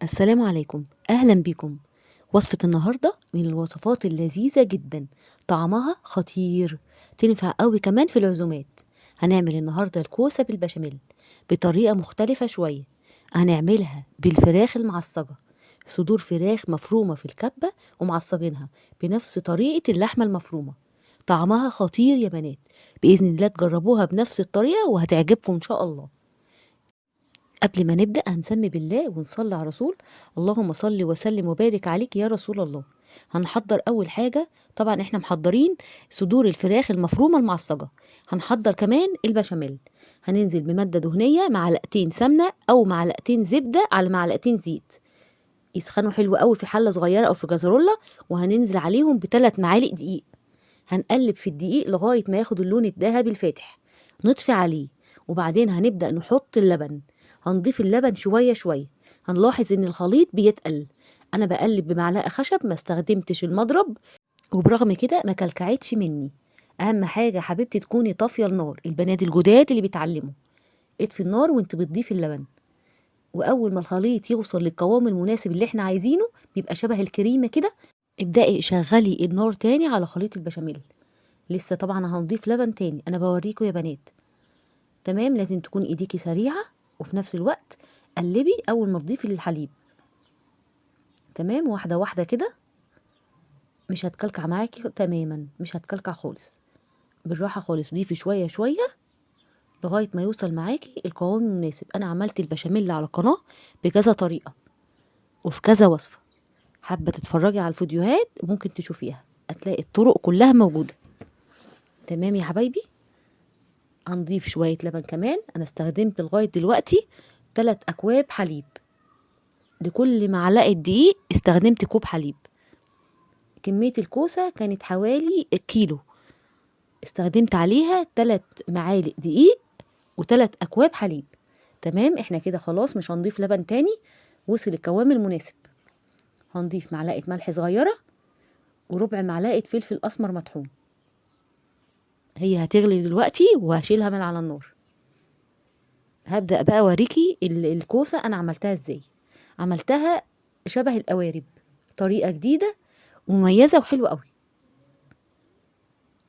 السلام عليكم، أهلا بكم. وصفة النهاردة من الوصفات اللذيذة جدا، طعمها خطير، تنفع قوي كمان في العزومات. هنعمل النهاردة الكوسة بالبشاميل بطريقة مختلفة شوية. هنعملها بالفراخ المعصجة، صدور فراخ مفرومة في الكبة ومعصجينها بنفس طريقة اللحمة المفرومة. طعمها خطير يا بنات، بإذن الله تجربوها بنفس الطريقة وهتعجبكم إن شاء الله. قبل ما نبدأ هنسمي بالله ونصلي على الرسول. اللهم صل وسلم وبارك عليك يا رسول الله. هنحضر أول حاجة، طبعا احنا محضرين صدور الفراخ المفرومة المعصجة. هنحضر كمان البشاميل. هننزل بمادة دهنية معلقتين سمنة أو معلقتين زبدة على معلقتين زيت، يسخنوا حلو قوي في حلة صغيرة أو في كازرولة، وهننزل عليهم بثلاث معالق دقيق. هنقلب في الدقيق لغاية ما ياخد اللون الذهبي الفاتح، نطفي عليه، وبعدين هنبدأ نحط اللبن. هنضيف اللبن شوية شوية. هنلاحظ ان الخليط بيتقل. انا بقلب بمعلقة خشب، ما استخدمتش المضرب، وبرغم كده ما كلكعتش مني. اهم حاجة حبيبتي تكوني طافية النار، البنات الجداد اللي بيتعلموا اطفي النار وانت بتضيفي اللبن. واول ما الخليط يوصل للقوام المناسب اللي احنا عايزينه، بيبقى شبه الكريمة كده، ابدأي شغلي النار تاني على خليط البشاميل. لسه طبعا هنضيف لبن تاني، انا بوريكم يا بنات. تمام، لازم تكون ايديكي سريعة، وفي نفس الوقت قلبي اول ما تضيفي الحليب. تمام، واحدة واحدة كده، مش هتكلكع معاكي تماما، مش هتكلكع خالص. بالراحة خالص، ضيفي شوية شوية لغاية ما يوصل معاكي القوام المناسب. انا عملت البشاميل على القناة بكذا طريقة وفي كذا وصفة، حابة تتفرجي على الفيديوهات ممكن تشوفيها، هتلاقي الطرق كلها موجودة. تمام يا حبايبي، هنضيف شوية لبن كمان. أنا استخدمت لغاية دلوقتي 3 أكواب حليب، لكل معلقة دقيق استخدمت كوب حليب. كمية الكوسة كانت حوالي كيلو، استخدمت عليها 3 معالق دقيق و3 أكواب حليب. تمام، احنا كده خلاص مش هنضيف لبن تاني، وصل القوام المناسب. هنضيف معلقة ملح صغيرة وربع معلقة فلفل أسمر مطحون. هي هتغلي دلوقتي وهشيلها من على النار. هبدأ بقى اوريكي الكوسة انا عملتها ازاي. عملتها شبه القوارب، طريقة جديدة ومميزة وحلوة قوي.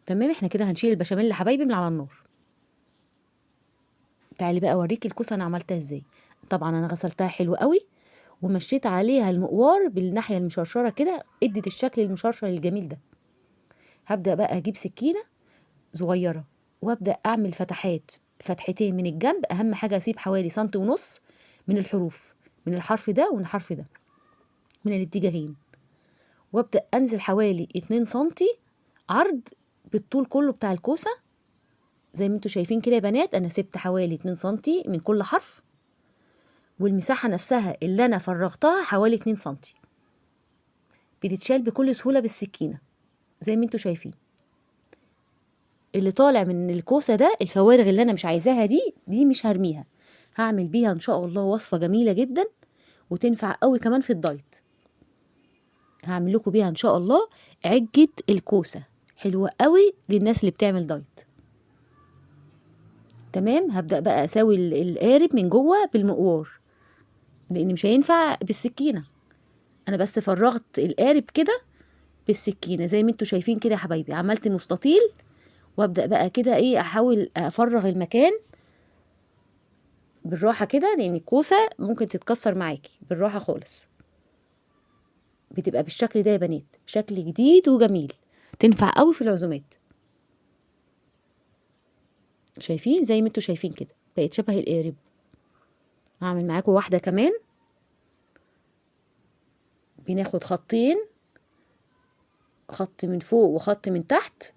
تمام، احنا كده هنشيل البشاميل يا حبايبي من على النار. تعالي بقى اوريكي الكوسة انا عملتها ازاي. طبعا انا غسلتها حلو قوي، ومشيت عليها المقوار بالناحية المشرشرة كده، ادت الشكل المشرشر الجميل ده. هبدأ بقى اجيب سكينة صغيرة وابدأ اعمل فتحات، فتحتين من الجنب. اهم حاجة اسيب حوالي سنتي ونص من الحروف، من الحرف ده ومن الحرف ده، من الاتجاهين. وابدأ انزل حوالي 2 سنتي عرض بالطول كله بتاع الكوسة. زي ما انتوا شايفين كده يا بنات، انا سبت حوالي 2 سنتي من كل حرف، والمساحة نفسها اللي انا فرغتها حوالي 2 سنتي. بتتشال بكل سهولة بالسكينة زي ما انتوا شايفين. اللي طالع من الكوسة ده، الفوارغ اللي انا مش عايزاها دي مش هرميها، هعمل بيها ان شاء الله وصفة جميلة جدا وتنفع قوي كمان في الدايت. هعمل لكم بيها ان شاء الله عجة الكوسة، حلوة قوي للناس اللي بتعمل دايت. تمام، هبدأ بقى اساوي القارب من جوه بالمقوار، لان مش هينفع بالسكينة. انا بس فرغت القارب كده بالسكينة زي ما انتوا شايفين كده يا حبايبي. عملت مستطيل، وابدأ بقى كده ايه، احاول افرغ المكان بالراحة كده، لان الكوسة ممكن تتكسر معاكي. بالراحة خالص، بتبقى بالشكل ده يا بنات، شكل جديد وجميل، تنفع قوي في العزومات. شايفين زي ما انتوا شايفين كده، بقت شبه القارب. هعمل معاكم واحدة كمان. بناخد خطين، خط من فوق وخط من تحت،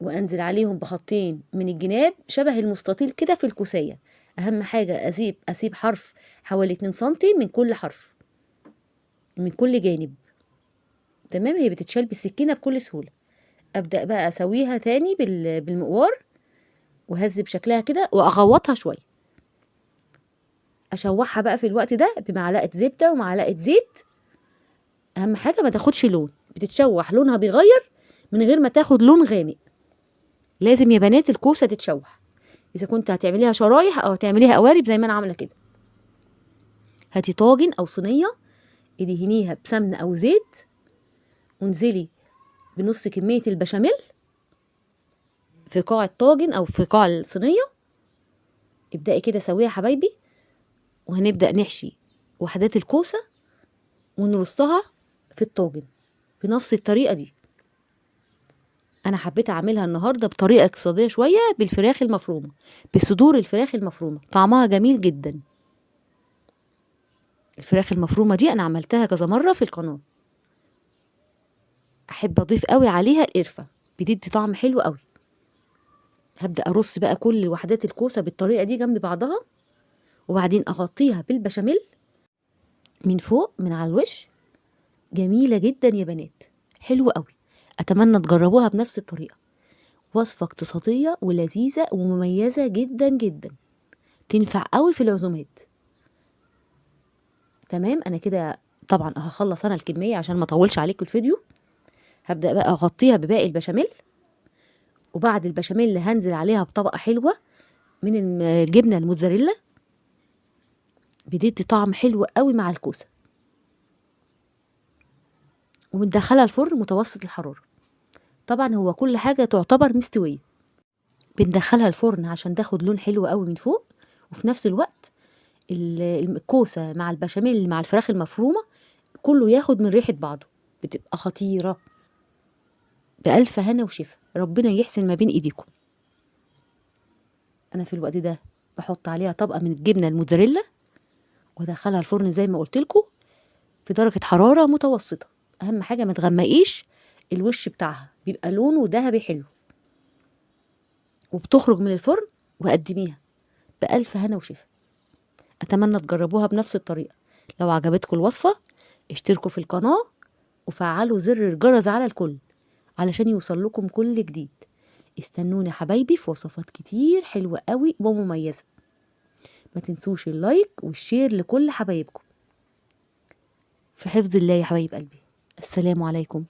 وانزل عليهم بخطين من الجناب شبه المستطيل كده في الكوسية. اهم حاجة اسيب حرف حوالي 2 سنتي من كل حرف، من كل جانب. تمام، هي بتتشال بالسكينة بكل سهولة. ابدأ بقى اسويها تاني بالمقوار، وهذب شكلها كده واغوطها شوية. اشوحها بقى في الوقت ده بمعلقة زبدة ومعلقة زيت. اهم حاجة ما تاخدش لون، بتتشوح لونها بيغير من غير ما تاخد لون غامق. لازم يا بنات الكوسة تتشوح، اذا كنت هتعمليها شرايح او هتعمليها قوارب زي ما انا عاملة كده. هاتي طاجن او صينيه، ادهنيها بسمنه او زيت، وانزلي بنص كميه البشاميل في قاع الطاجن او في قاع الصينيه. ابدأي كده سويها يا حبايبي، وهنبدأ نحشي وحدات الكوسه ونرصها في الطاجن بنفس الطريقه دي. انا حبيت اعملها النهارده بطريقه اقتصاديه شويه بالفراخ المفرومه، بصدور الفراخ المفرومه، طعمها جميل جدا. الفراخ المفرومه دي انا عملتها كذا مره في القناه. احب اضيف قوي عليها القرفه، بتدي طعم حلو قوي. هبدا ارص بقى كل وحدات الكوسه بالطريقه دي جنب بعضها، وبعدين اغطيها بالبشاميل من فوق من على الوش. جميله جدا يا بنات، حلوه قوي. اتمنى تجربوها بنفس الطريقه. وصفه اقتصاديه ولذيذه ومميزه جدا جدا، تنفع قوي في العزومات. تمام، انا كده طبعا هخلص انا الكميه عشان ما اطولش عليكم الفيديو. هبدا بقى اغطيها بباقي البشاميل، وبعد البشاميل هنزل عليها بطبقه حلوه من الجبنه الموتزاريلا، بتدي طعم حلو قوي مع الكوسه. ومندخلها الفرن متوسط الحراره. طبعا هو كل حاجه تعتبر مستويه. بندخلها الفرن عشان تاخد لون حلو قوي من فوق، وفي نفس الوقت الكوسه مع البشاميل مع الفراخ المفرومه كله ياخد من ريحه بعضه، بتبقى خطيره. بألف هنا وشفا، ربنا يحسن ما بين ايديكم. انا في الوقت ده بحط عليها طبقه من الجبنه الموتزاريلا، وادخلها الفرن زي ما قلت لكم في درجه حراره متوسطه. اهم حاجه ما تغمقيش الوش بتاعها، بيبقى لونه ذهبي حلو. وبتخرج من الفرن وقدميها بألف هنا وشفا. اتمنى تجربوها بنفس الطريقه. لو عجبتكم الوصفه اشتركوا في القناه وفعلوا زر الجرس على الكل علشان يوصل لكم كل جديد. استنوني يا حبايبي في وصفات كتير حلوة قوي ومميزة. ما تنسوش اللايك والشير لكل حبايبكم. في حفظ الله يا حبايب قلبي. السلام عليكم.